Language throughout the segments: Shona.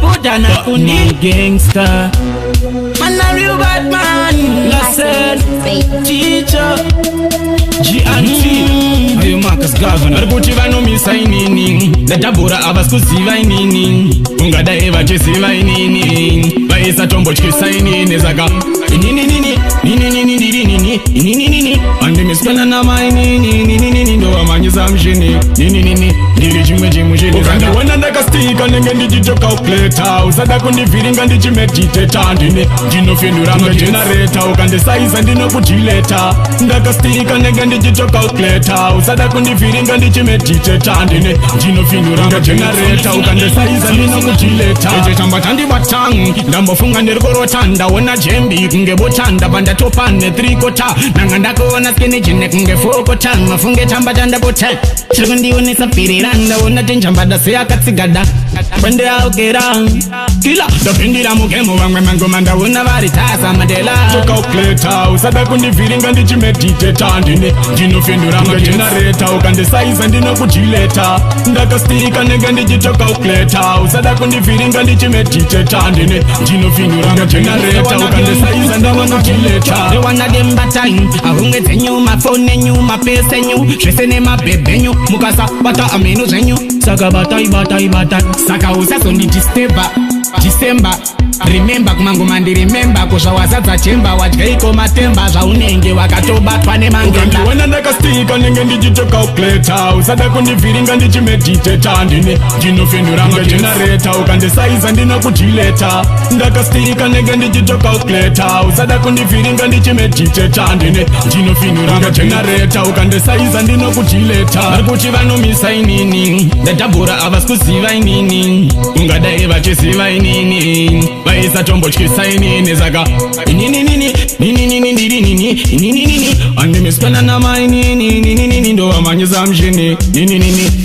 Buddha na Kundi gangster. Man a real bad man. Listen, Teacher G&T Ayo Marcus Governor Arbuti vano misa inini Databura abaskusiva inini Ungada eva chesiva inini Vaisa tombo chkisa inini Zaka Inini Andi miskana nama inini Ndo amanyiza mshini Inini Ndiri chimwe chimushini Ukandi wana ndakastika nenge ndichito calculator Usada kundi Vhiringa ndichimeditata Ndine ndinofendura magenerator Ukandi saiza ndinokujileta Ndakastika nenge ndichito calculator Usada kundi Vhiringa ndichimeditata Ndine ndinofendura magenerator Ukandi saiza ndinokujileta Eche chamba tandi batang Ndambofunga ndirigorota Ndawona jembi kunge botanda Banda topane 3/4 Nanga ndakona skini jine kunge 4/4 Mafunge chamba tanda bota Chirikundi unisapirira Ndawona tenjamba dase akatsigada Bande aukera Kila Dopindira mugemo Wangwe mangoma ndawona varitasa Mandela Calculator Usada kundi Vhiringa ndichimeditata Ndine ndinofendura magenerator Ukande saiza ndinokujileta Ndakastika nenge ndichito calculator Usada kundi Vhiringa ndichimeditata Ndine ndinofendura magenerator Ukande saiza ndinokujileta Rewana dembatain Ahunge zenyu mafone nyu mapese nyu Shesene mabebe nyu Mukasa bata amenu zenyu Saka batai Saka usaso ndi December Remember kumangoma ndi remember Kushawasadza chemba Wadyaiko matemba Zvaunenge wakatobatwa nemangenda Wana ndakastika nenge ndichito calculator Usada kundi Vhiringa ndichimeditata Ndine ndinofendura magenerator Ukande saiza ndinokujileta Ndakastika nenge ndichito calculator Usada kundi Vhiringa ndichimeditata Ndine ndinofendura magenerator Ukande saiza ndinokujileta Arikuti vanomisa inini Ndatabura avasikuziva inini Ungadai vachisiva inini Vaisa tombo chkisa inini Zaka Inini Andimiskana nama inini Ndo amanyiza mshini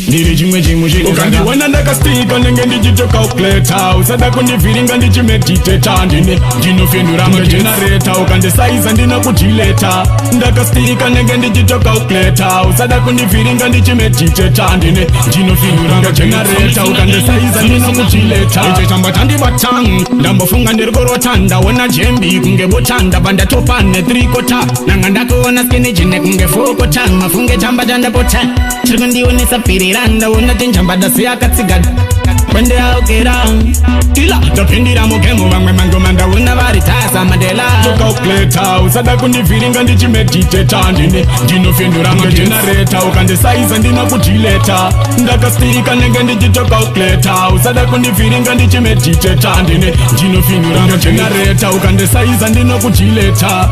Ndiri chimwe chimushini Ukandi wana ndakastika nenge ndichito calculator Usada kundi Vhiringa ndichimeditata Ndine ndinofendura magenerator Ukande saiza ndinokujileta Ndakastika nenge ndichito calculator Usada kundi Vhiringa ndichimeditata Ndine ndinofendura magenerator Ukande saiza ndinokujileta Eche chamba tandi batang Ndambofunga ndirigorota Ndawona jembi kunge botanda Banda topane 3/4 Nanga ndakona skini jine kunge 4/4 Mafunge chamba tanda bota Chirikundi unisapirira Ndawona tenjamba dase akatsigada Bande aukera Kila Dopindira mugemo Wangwe mangoma ndawona varitasa Mandela Calculator Usada kundi Vhiringa ndichimeditata Ndine ndinofendura magenerator Ukande saiza ndinokujileta Ndakastika nenge ndichito calculator Usada kundi Vhiringa ndichimeditata Ndine ndinofendura magenerator Ukande saiza ndinokujileta